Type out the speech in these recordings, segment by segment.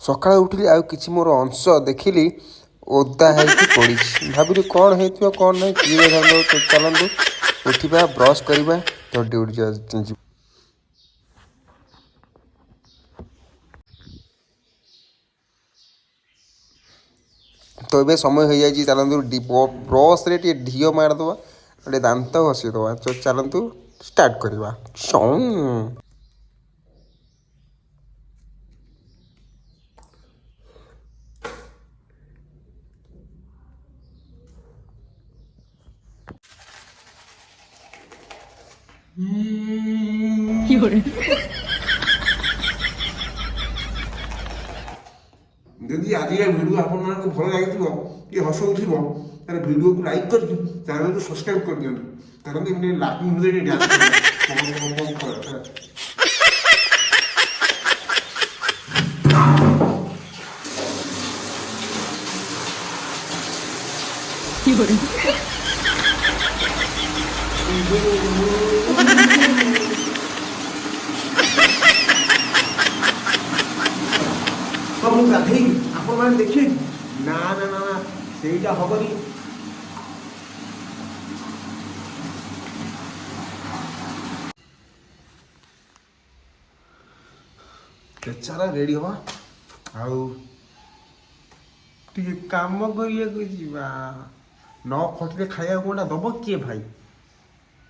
सकाळ उठिली आउ किछि मोर अंश देखिली ओदा होइकी पड़ी भाविली कौन होइथिबो कौन नहीं किए जानो। तो चलतु उठा ब्रश करवा तो ड्यूटी तो ये समय हो जाए चलतु ब्रश रे ढीओ मारदे गोटे दांत घसीदे। तो चलतु स्टार्ट करवा। यदि आज ये वीडियो आपन भल लगी कि हस उठो तार वीडियो को लाइक कर चैनल को सब्सक्राइब कर दियो। कारण इन्हें लाफिंग मुझे डांस गाधे आपण मैंने देखिए ना ना ना ना सेटा हबनी। बेचारा रेडी हवा आउ टे काम करिया न खटले खाया कोटा दब किए भाई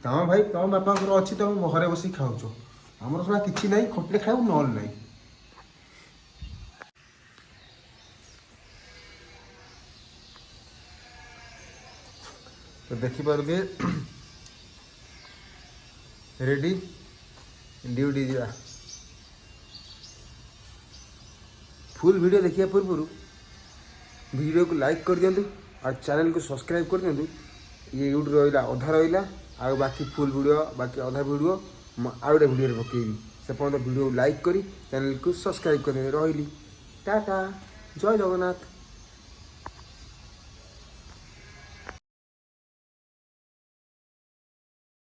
तम भाई तम बापा अच्छी तुम घरे बस खाऊच आमर सब कि ना खटले खाऊ न ना। तो देखिपे रेडी ड्यूटी जा फुल वीडियो देखिए पूर्व वीडियो को लाइक कर दिंतु और चैनल को सब्सक्राइब कर दिंतु। ये यूट्यूब रहा अधा रहा आ बाकी फुल वीडियो बाकी अधा वीडियो आउ गोटे वीडियो पकेबी से पर्यटन वीडियो लाइक करी चैनल को सब्सक्राइब कर रही। टाटा जय जगन्नाथ।